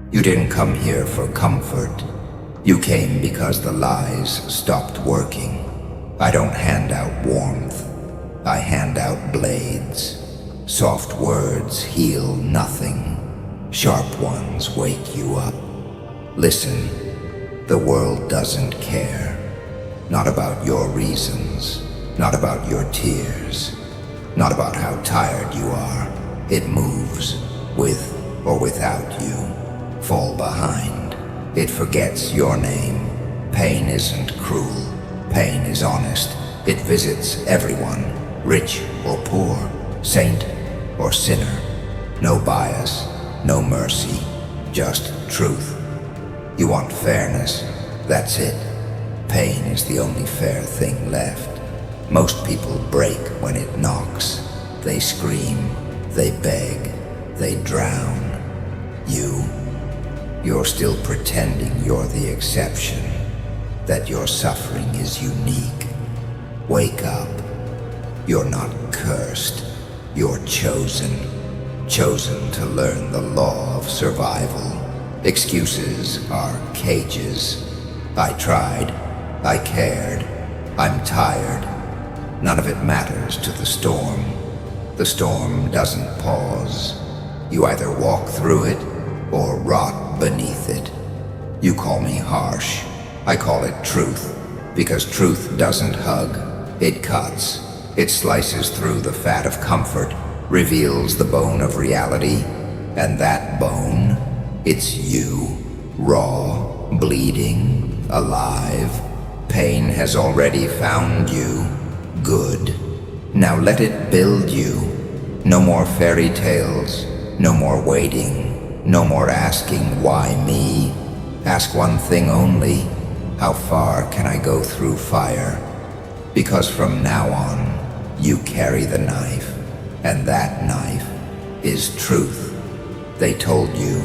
You didn't come here for comfort. You came because the lies stopped working. I don't hand out warmth. I hand out blades. Soft words heal nothing. Sharp ones wake you up. Listen, the world doesn't care. Not about your reasons. Not about your tears. Not about how tired you are. It moves, with or without you. Fall behind. It forgets your name. Pain isn't cruel. Pain is honest. It visits everyone, rich or poor, saint or sinner. No bias, no mercy, just truth. You want fairness, that's it. Pain is the only fair thing left. Most people break when it knocks. They scream, they beg, they drown. You're still pretending you're the exception, that your suffering is unique. Wake up. You're not cursed. You're chosen. Chosen to learn the law of survival. Excuses are cages. I tried. I cared. I'm tired. None of it matters to the storm. The storm doesn't pause. You either walk through it or rot beneath it. You call me harsh. I call it truth, because truth doesn't hug. It cuts. It slices through the fat of comfort, reveals the bone of reality, and that bone, it's you. Raw, bleeding, alive. Pain has already found you. Good. Now let it build you. No more fairy tales. No more waiting. No more asking, why me? Ask one thing only. How far can I go through fire? Because from now on, you carry the knife. And that knife is truth. They told you,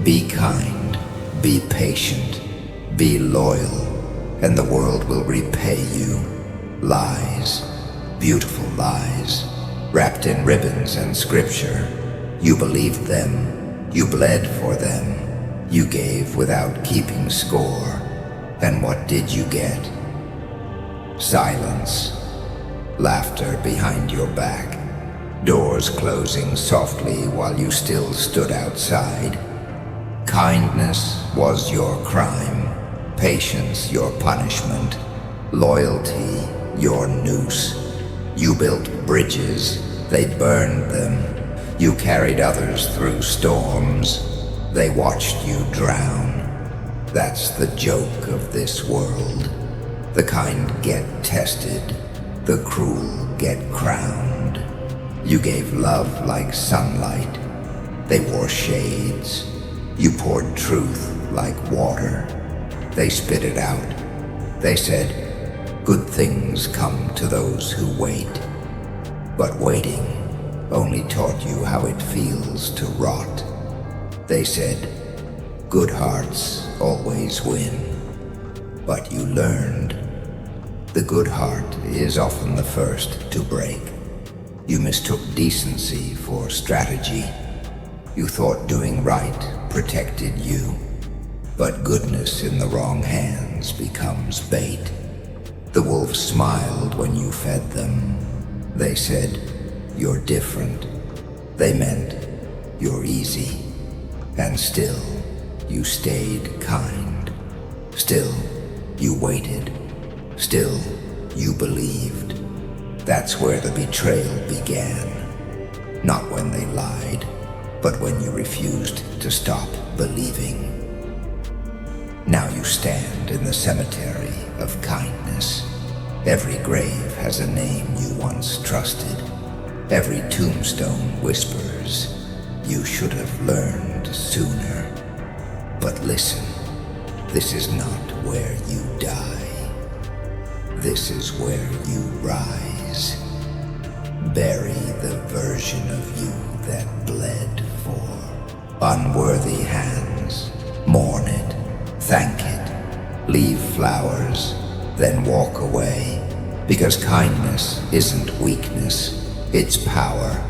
be kind, be patient, be loyal, and the world will repay you. Lies, beautiful lies, wrapped in ribbons and scripture. You believed them. You bled for them. You gave without keeping score. And what did you get? Silence. Laughter behind your back. Doors closing softly while you still stood outside. Kindness was your crime. Patience your punishment. Loyalty your noose. You built bridges. They burned them. You carried others through storms. They watched you drown. That's the joke of this world. The kind get tested. The cruel get crowned. You gave love like sunlight. They wore shades. You poured truth like water. They spit it out. They said, good things come to those who wait. But waiting only taught you how it feels to rot. They said, good hearts always win. But you learned. The good heart is often the first to break. You mistook decency for strategy. You thought doing right protected you. But goodness in the wrong hands becomes bait. The wolves smiled when you fed them. They said, you're different. They meant you're easy. And still, you stayed kind. Still, you waited. Still, you believed. That's where the betrayal began. Not when they lied, but when you refused to stop believing. Now you stand in the cemetery of kindness. Every grave has a name you once trusted. Every tombstone whispers, you should have learned sooner. But listen, this is not where you die. This is where you rise. Bury the version of you that bled for. Unworthy hands, mourn it, thank it, leave flowers, then walk away. Because kindness isn't weakness. It's power.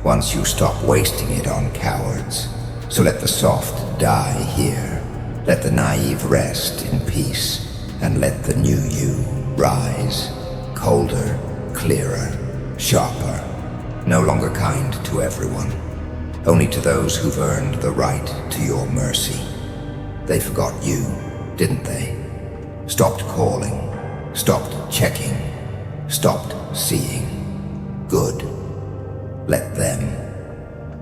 Once you stop wasting it on cowards, So let the soft die here. Let the naive rest in peace. And let the new you rise. Colder, clearer, sharper. No longer kind to everyone. Only to those who've earned the right to your mercy. They forgot you, didn't they? Stopped calling. Stopped checking. Stopped seeing. Good. Let them.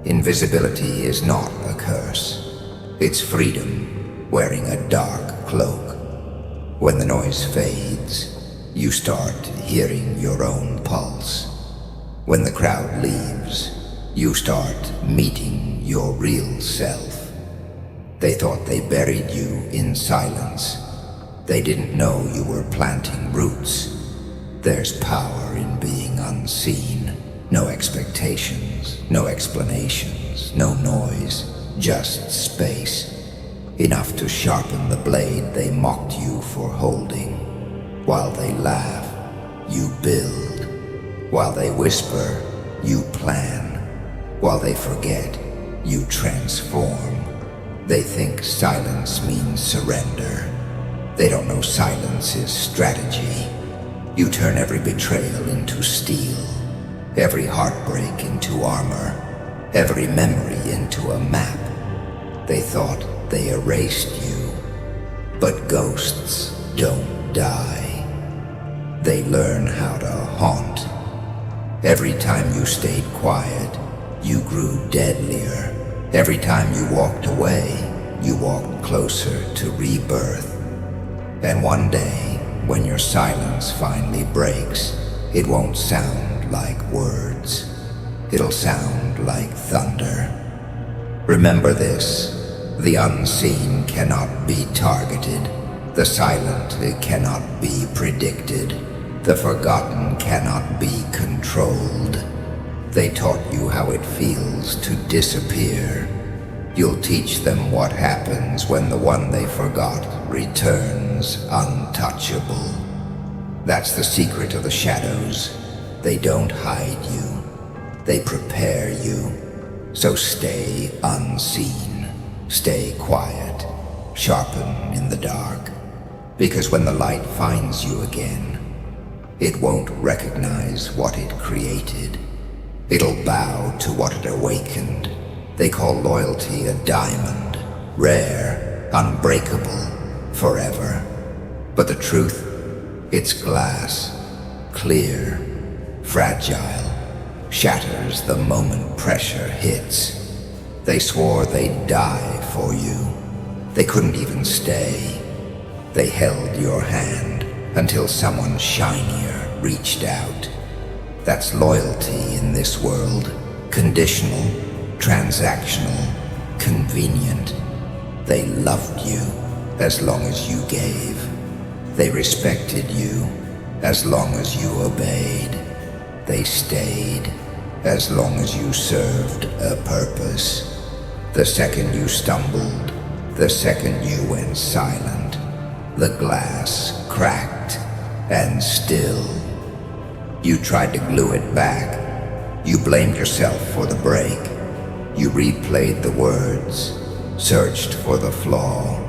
Invisibility is not a curse. It's freedom, wearing a dark cloak. When the noise fades, you start hearing your own pulse. When the crowd leaves, you start meeting your real self. They thought they buried you in silence. They didn't know you were planting roots. There's power in being unseen. No expectations, no explanations, no noise, just space. Enough to sharpen the blade they mocked you for holding. While they laugh, you build. While they whisper, you plan. While they forget, you transform. They think silence means surrender. They don't know silence is strategy. You turn every betrayal into steel, every heartbreak into armor, every memory into a map. They thought they erased you, but ghosts don't die. They learn how to haunt. Every time you stayed quiet, you grew deadlier. Every time you walked away, you walked closer to rebirth. And one day, when your silence finally breaks, it won't sound like words. It'll sound like thunder. Remember this. The unseen cannot be targeted. The silent cannot be predicted. The forgotten cannot be controlled. They taught you how it feels to disappear. You'll teach them what happens when the one they forgot returns untouchable. That's the secret of the shadows. They don't hide you. They prepare you. So stay unseen. Stay quiet, sharpen in the dark, because when the light finds you again, it won't recognize what it created. It'll bow to what it awakened. They call loyalty a diamond, rare, unbreakable, forever. But the truth, it's glass, clear, fragile, shatters the moment pressure hits. They swore they'd die for you. They couldn't even stay. They held your hand until someone shinier reached out. That's loyalty in this world. Conditional, transactional, convenient. They loved you as long as you gave. They respected you as long as you obeyed. They stayed as long as you served a purpose. The second you stumbled, the second you went silent, the glass cracked, and still. You tried to glue it back. You blamed yourself for the break. You replayed the words, searched for the flaw.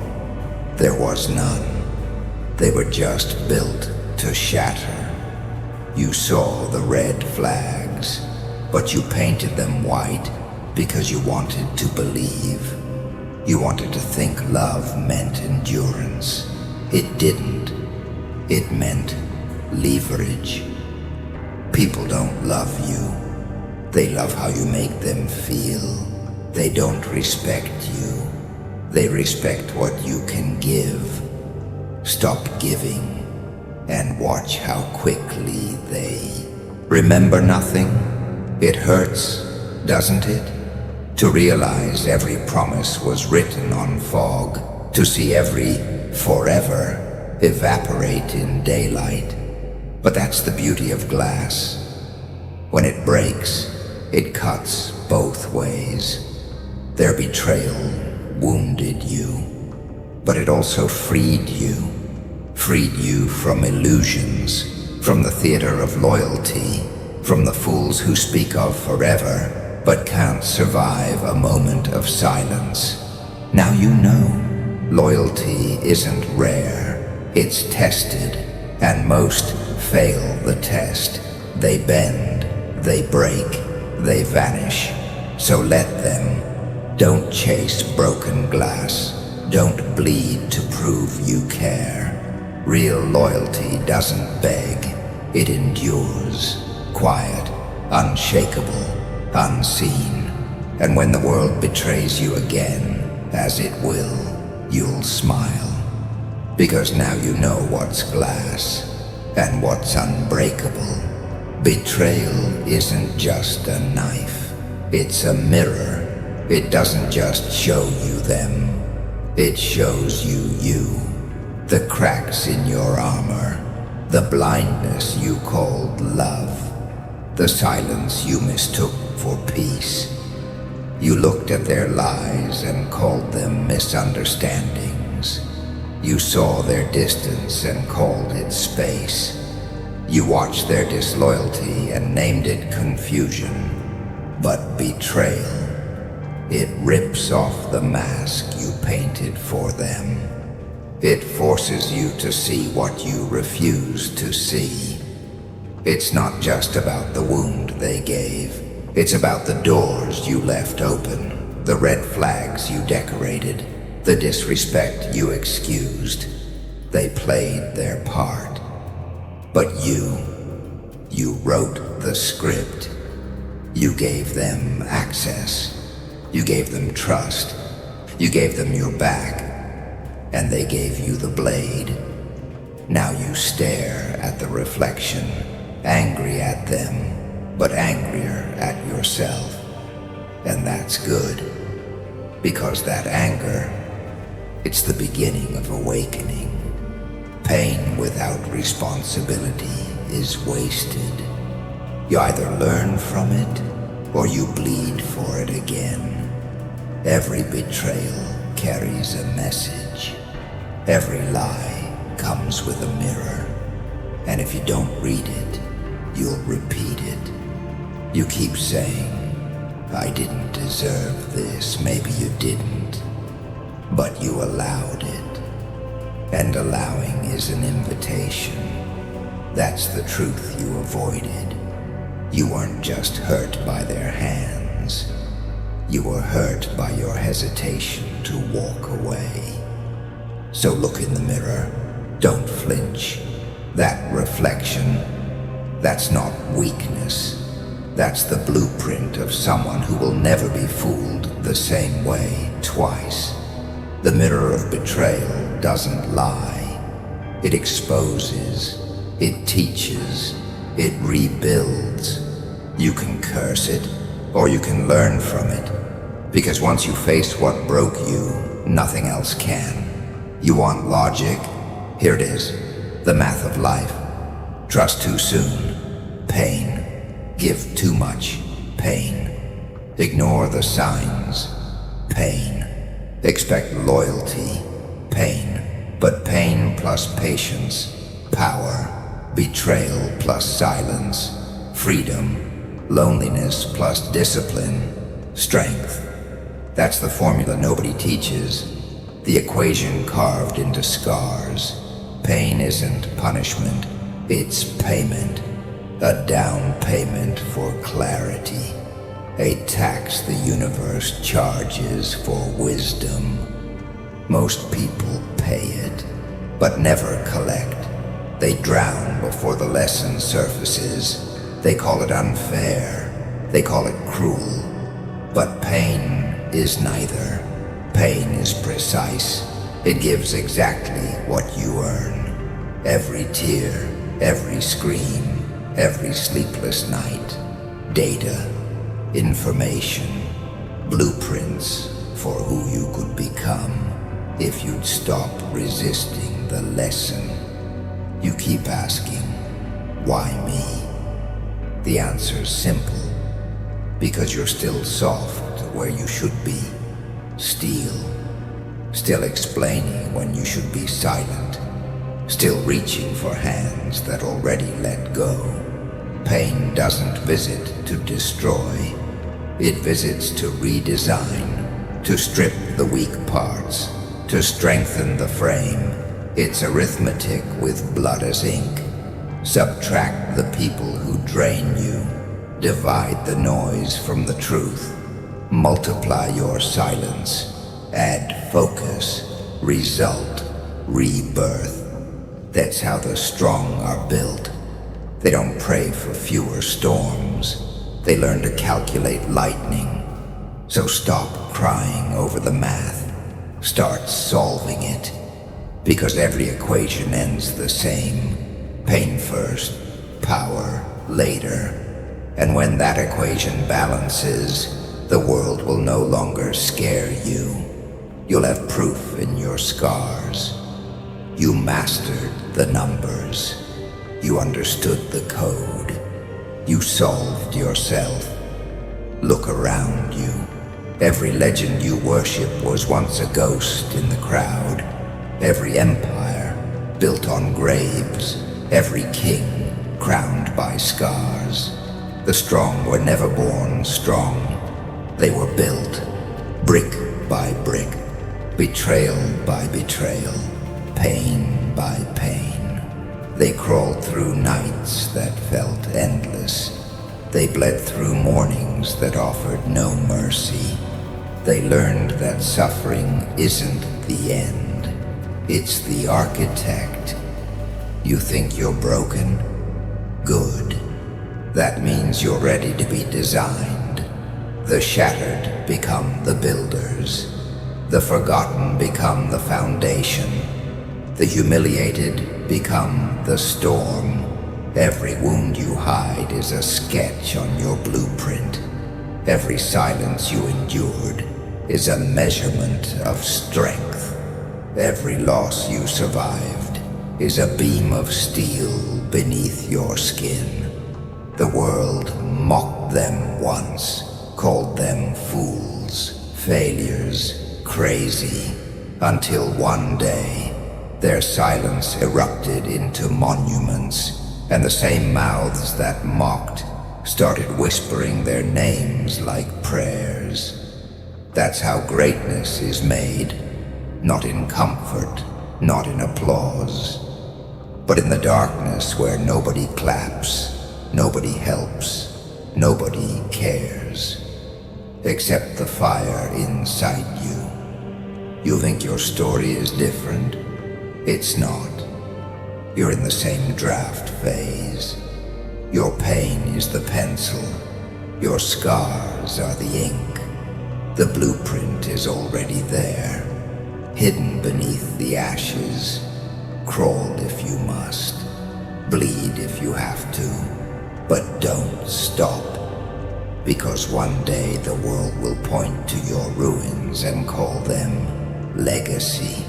There was none. They were just built to shatter. You saw the red flags, but you painted them white because you wanted to believe. You wanted to think love meant endurance. It didn't. It meant leverage. People don't love you. They love how you make them feel. They don't respect you. They respect what you can give. Stop giving and watch how quickly they remember nothing. It hurts, doesn't it? To realize every promise was written on fog, to see every forever evaporate in daylight. But that's the beauty of glass. When it breaks, it cuts both ways. Their betrayal wounded you, but it also freed you from illusions, from the theater of loyalty, from the fools who speak of forever, but can't survive a moment of silence. Now you know, loyalty isn't rare, it's tested, and most fail the test. They bend, they break, they vanish. So let them. Don't chase broken glass. Don't bleed to prove you care. Real loyalty doesn't beg. It endures. Quiet, unshakable, unseen. And when the world betrays you again, as it will, you'll smile. Because now you know what's glass and what's unbreakable. Betrayal isn't just a knife. It's a mirror. It doesn't just show you them. It shows you. The cracks in your armor. The blindness you called love. The silence you mistook for peace. You looked at their lies and called them misunderstandings. You saw their distance and called it space. You watched their disloyalty and named it confusion. But betrayal, it rips off the mask you painted for them. It forces you to see what you refuse to see. It's not just about the wound they gave. It's about the doors you left open, the red flags you decorated, the disrespect you excused. They played their part. But you wrote the script. You gave them access. You gave them trust. You gave them your back. And they gave you the blade. Now you stare at the reflection, angry at them, but angrier at yourself. And that's good, because that anger, it's the beginning of awakening. Pain without responsibility is wasted. You either learn from it, or you bleed for it again. Every betrayal carries a message. Every lie comes with a mirror. And if you don't read it, you'll repeat it. You keep saying, I didn't deserve this, maybe you didn't. But you allowed it. And allowing is an invitation. That's the truth you avoided. You weren't just hurt by their hands. You were hurt by your hesitation to walk away. So look in the mirror. Don't flinch. That reflection, that's not weakness. That's the blueprint of someone who will never be fooled the same way twice. The mirror of betrayal doesn't lie. It exposes. It teaches. It rebuilds. You can curse it, or you can learn from it. Because once you face what broke you, nothing else can. You want logic? Here it is. The math of life. Trust too soon. Pain. Give too much. Pain. Ignore the signs. Pain. Expect loyalty. Pain. But pain plus patience. Power. Betrayal plus silence. Freedom. Loneliness plus discipline. Strength. That's the formula nobody teaches. The equation carved into scars. Pain isn't punishment. It's payment. A down payment for clarity. A tax the universe charges for wisdom. Most people pay it, but never collect. They drown before the lesson surfaces. They call it unfair. They call it cruel. But pain is neither. Pain is precise. It gives exactly what you earn. Every tear, every scream, every sleepless night. Data, information, blueprints for who you could become if you'd stop resisting the lesson. You keep asking, why me? The answer's simple. Because you're still soft where you should be. Steel. Still explaining when you should be silent. Still reaching for hands that already let go. Pain doesn't visit to destroy. It visits to redesign, to strip the weak parts, to strengthen the frame. It's arithmetic with blood as ink. Subtract the people who drain you. Divide the noise from the truth. Multiply your silence. Add focus. Result. Rebirth. That's how the strong are built. They don't pray for fewer storms. They learn to calculate lightning. So stop crying over the math. Start solving it. Because every equation ends the same. Pain first, power later. And when that equation balances, the world will no longer scare you. You'll have proof in your scars. You mastered the numbers. You understood the code. You solved yourself. Look around you. Every legend you worship was once a ghost in the crowd. Every empire built on graves. Every king crowned by scars. The strong were never born strong. They were built, brick by brick, betrayal by betrayal, pain by pain. They crawled through nights that felt endless. They bled through mornings that offered no mercy. They learned that suffering isn't the end. It's the architect. You think you're broken? Good. That means you're ready to be designed. The shattered become the builders. The forgotten become the foundation. The humiliated become the storm. Every wound you hide is a sketch on your blueprint. Every silence you endured is a measurement of strength. Every loss you survived is a beam of steel beneath your skin. The world mocked them once, called them fools, failures, crazy, until one day their silence erupted into monuments, and the same mouths that mocked started whispering their names like prayers. That's how greatness is made, not in comfort, not in applause, but in the darkness where nobody claps, nobody helps, nobody cares, except the fire inside you. You think your story is different? It's not. You're in the same draft phase. Your pain is the pencil. Your scars are the ink. The blueprint is already there, hidden beneath the ashes. Crawl if you must. Bleed if you have to. But don't stop. Because one day the world will point to your ruins and call them legacy.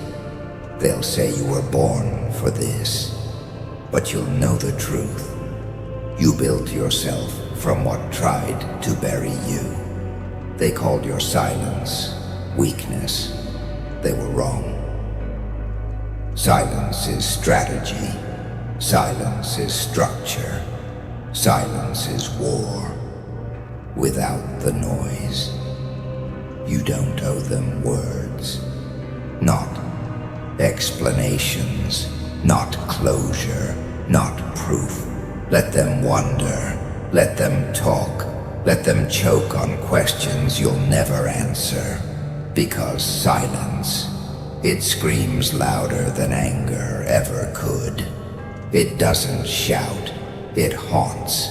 They'll say you were born for this, but you'll know the truth. You built yourself from what tried to bury you. They called your silence weakness. They were wrong. Silence is strategy. Silence is structure. Silence is war. Without the noise. You don't owe them words. Not explanations. Not closure. Not proof. Let them wonder. Let them talk. Let them choke on questions you'll never answer. Because silence, it screams louder than anger ever could. It doesn't shout. It haunts.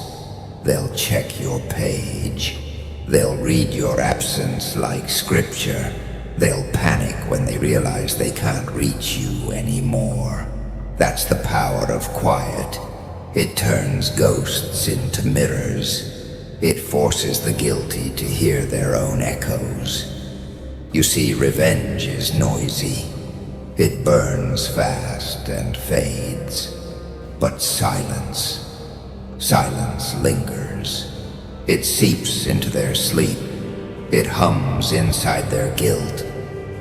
They'll check your page. They'll read your absence like scripture. They'll panic when they realize they can't reach you anymore. That's the power of quiet. It turns ghosts into mirrors. It forces the guilty to hear their own echoes. You see, revenge is noisy. It burns fast and fades. But silence lingers. It seeps into their sleep. It hums inside their guilt.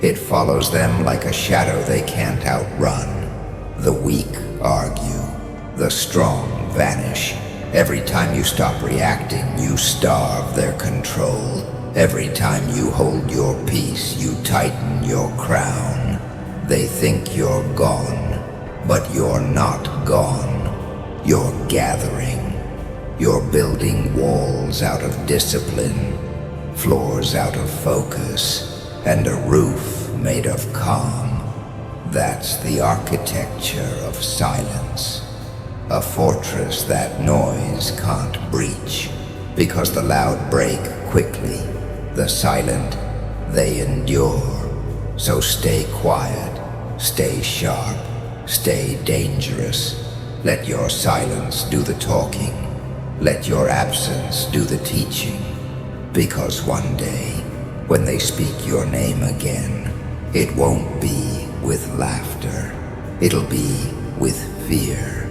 It follows them like a shadow they can't outrun. The weak argue. The strong vanish. Every time you stop reacting, you starve their control. Every time you hold your peace, you tighten your crown. They think you're gone, but you're not gone. You're gathering. You're building walls out of discipline, floors out of focus, and a roof made of calm. That's the architecture of silence. A fortress that noise can't breach, because the loud break quickly, the silent, they endure. So stay quiet, stay sharp, stay dangerous. Let your silence do the talking. Let your absence do the teaching. Because one day, when they speak your name again, it won't be with laughter. It'll be with fear.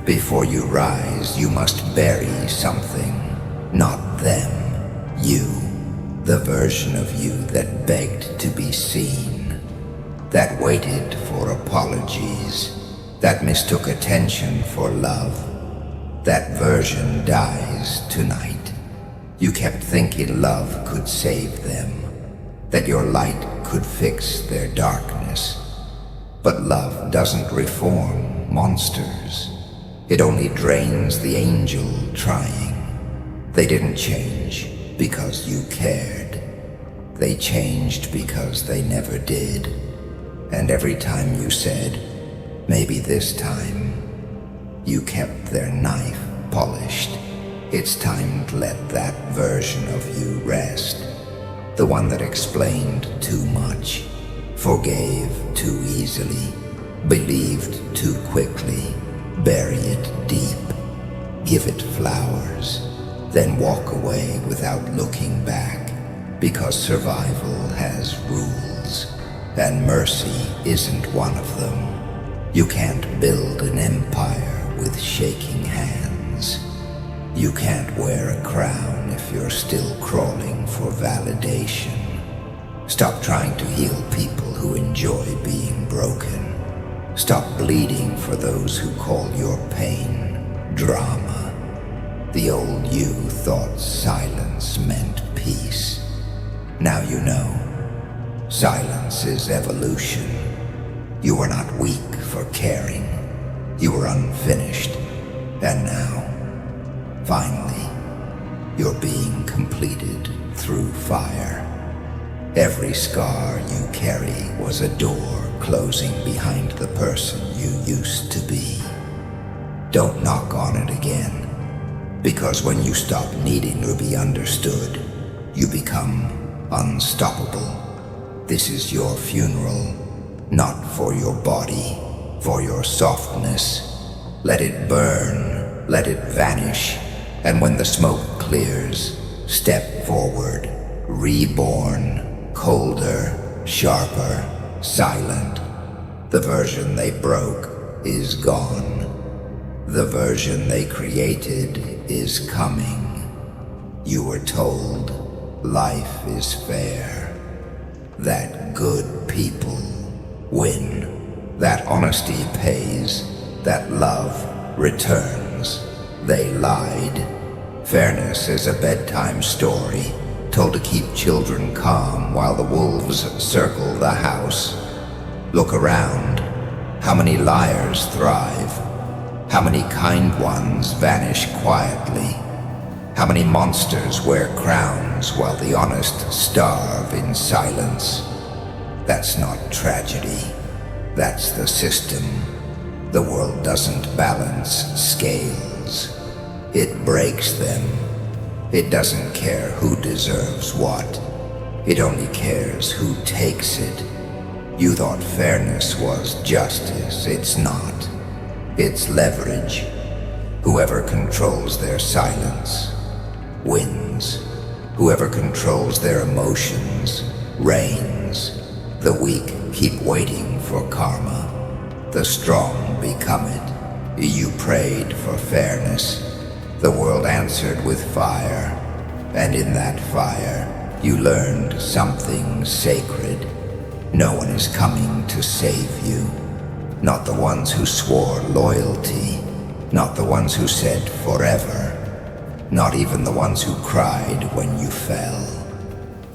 Before you rise, you must bury something. Not them. You. The version of you that begged to be seen. That waited for apologies. That mistook attention for love. That version dies tonight. You kept thinking love could save them. That your light could fix their darkness. But love doesn't reform monsters. It only drains the angel trying. They didn't change because you cared. They changed because they never did. And every time you said, maybe this time, you kept their knife polished. It's time to let that version of you rest. The one that explained too much, forgave too easily, believed too quickly. Bury it deep, give it flowers, then walk away without looking back, because survival has rules, and mercy isn't one of them. You can't build an empire with shaking hands. You can't wear a crown if you're still crawling for validation. Stop trying to heal people who enjoy being broken. Stop bleeding for those who call your pain drama. The old you thought silence meant peace. Now you know. Silence is evolution. You were not weak for caring. You were unfinished. And now, finally, you're being completed through fire. Every scar you carry was a door closing behind the person you used to be. Don't knock on it again, because when you stop needing to be understood, you become unstoppable. This is your funeral, not for your body, for your softness. Let it burn, let it vanish, and when the smoke clears, step forward, reborn. Colder, sharper, silent. The version they broke is gone. The version they created is coming. You were told life is fair, that good people win, that honesty pays, that love returns. They lied. Fairness is a bedtime story, told to keep children calm while the wolves circle the house. Look around. How many liars thrive? How many kind ones vanish quietly? How many monsters wear crowns while the honest starve in silence? That's not tragedy. That's the system. The world doesn't balance scales. It breaks them. It doesn't care who deserves what. It only cares who takes it. You thought fairness was justice. It's not. It's leverage. Whoever controls their silence wins. Whoever controls their emotions reigns. The weak keep waiting for karma. The strong become it. You prayed for fairness. The world answered with fire, and in that fire, you learned something sacred. No one is coming to save you. Not the ones who swore loyalty. Not the ones who said forever. Not even the ones who cried when you fell.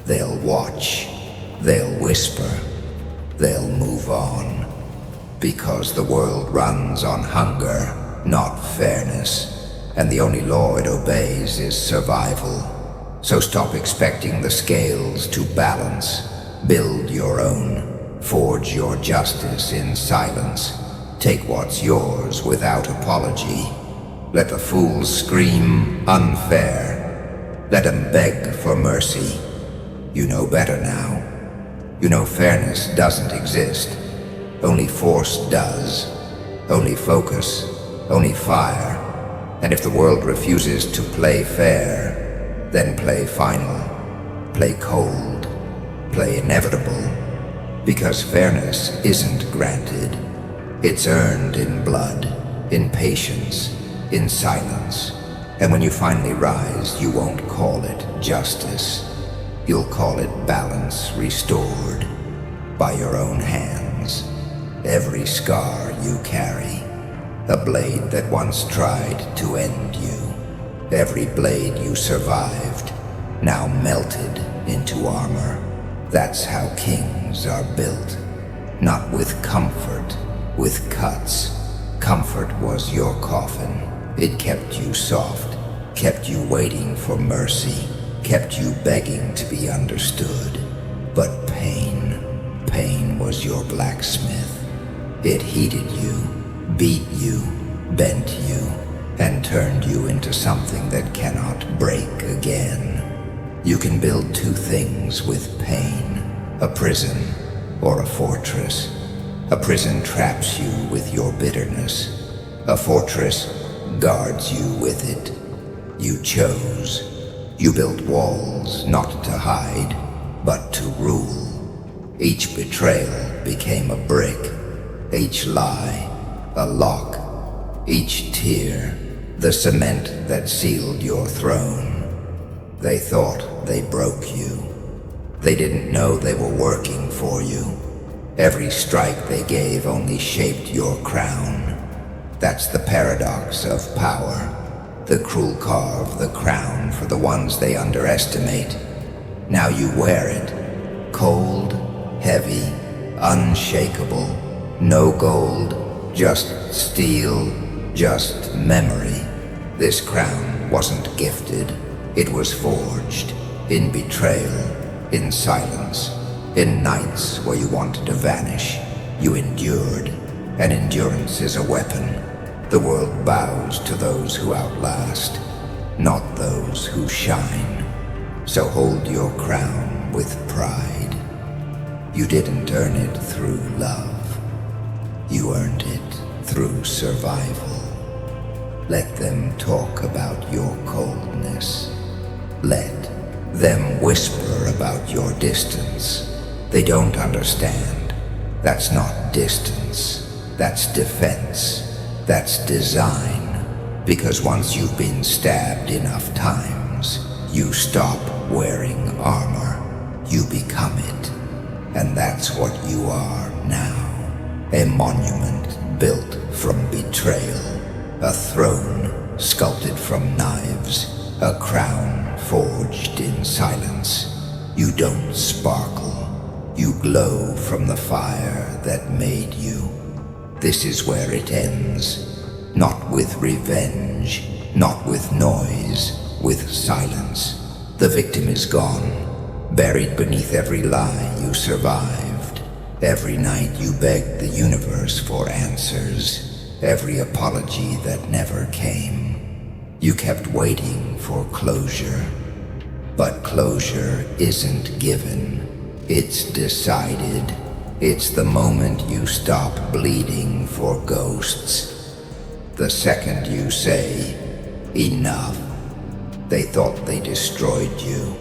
They'll watch. They'll whisper. They'll move on. Because the world runs on hunger, not fairness. And the only law it obeys is survival. So stop expecting the scales to balance. Build your own. Forge your justice in silence. Take what's yours without apology. Let the fools scream unfair. Let them beg for mercy. You know better now. You know fairness doesn't exist. Only force does. Only focus. Only fire. And if the world refuses to play fair, then play final. Play cold. Play inevitable. Because fairness isn't granted. It's earned in blood, in patience, in silence. And when you finally rise, you won't call it justice. You'll call it balance restored by your own hands. Every scar you carry, a blade that once tried to end you. Every blade you survived, now melted into armor. That's how kings are built. Not with comfort, with cuts. Comfort was your coffin. It kept you soft, kept you waiting for mercy, kept you begging to be understood. But pain was your blacksmith. It heated you, beat you, bent you, and turned you into something that cannot break again. You can build two things with pain, a prison or a fortress. A prison traps you with your bitterness. A fortress guards you with it. You chose. You built walls not to hide, but to rule. Each betrayal became a brick. Each lie, a lock. Each tear, the cement that sealed your throne. They thought they broke you. They didn't know they were working for you. Every strike they gave only shaped your crown. That's the paradox of power. The cruel carve the crown for the ones they underestimate. Now you wear it. Cold, heavy, unshakable. No gold, just steel, just memory. This crown wasn't gifted. It was forged. In betrayal, in silence. In nights where you wanted to vanish, you endured, and endurance is a weapon. The world bows to those who outlast, not those who shine. So hold your crown with pride. You didn't earn it through love. You earned it through survival. Let them talk about your coldness. Let them whisper about your distance. They don't understand. That's not distance. That's defense. That's design. Because once you've been stabbed enough times, you stop wearing armor. You become it. And that's what you are now. A monument built from betrayal. A throne sculpted from knives. A crown forged in silence. You don't sparkle. You glow from the fire that made you. This is where it ends. Not with revenge, not with noise, with silence. The victim is gone, buried beneath every lie you survived. Every night you begged the universe for answers. Every apology that never came. You kept waiting for closure. But closure isn't given. It's decided. It's the moment you stop bleeding for ghosts. The second you say, enough. They thought they destroyed you,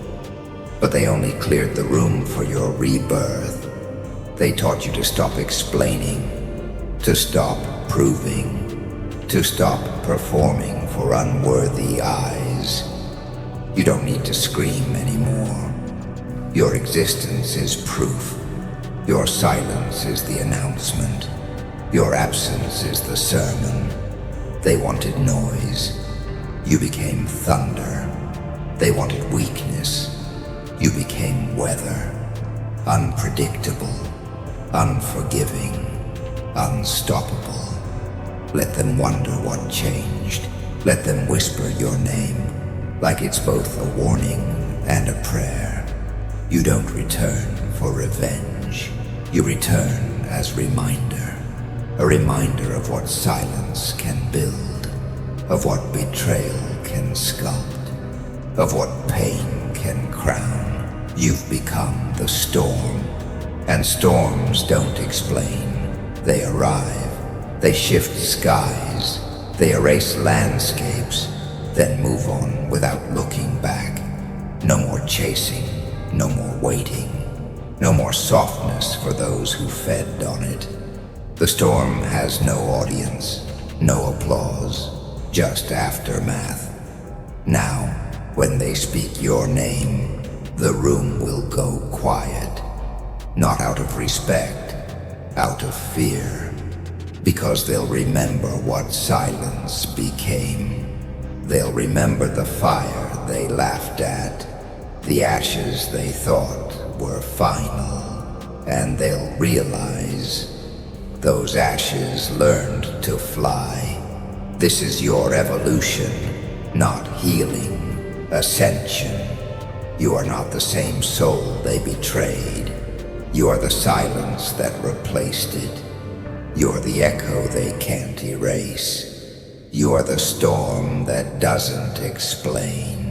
but they only cleared the room for your rebirth. They taught you to stop explaining, to stop proving, to stop performing for unworthy eyes. You don't need to scream anymore. Your existence is proof. Your silence is the announcement. Your absence is the sermon. They wanted noise. You became thunder. They wanted weakness. You became weather. Unpredictable, unforgiving, unstoppable. Let them wonder what changed. Let them whisper your name, like it's both a warning and a prayer. You don't return for revenge. You return as reminder. A reminder of what silence can build, of what betrayal can sculpt, of what pain can crown. You've become the storm, and storms don't explain. They arrive, they shift skies, they erase landscapes, then move on without looking back. No more chasing, no more waiting, no more softness for those who fed on it. The storm has no audience, no applause, just aftermath. Now, when they speak your name, the room will go quiet, not out of respect, out of fear, because they'll remember what silence became. They'll remember the fire they laughed at, the ashes they thought were final, and they'll realize those ashes learned to fly. This is your evolution, not healing, ascension. You are not the same soul they betrayed. You are the silence that replaced it. You are the echo they can't erase. You are the storm that doesn't explain.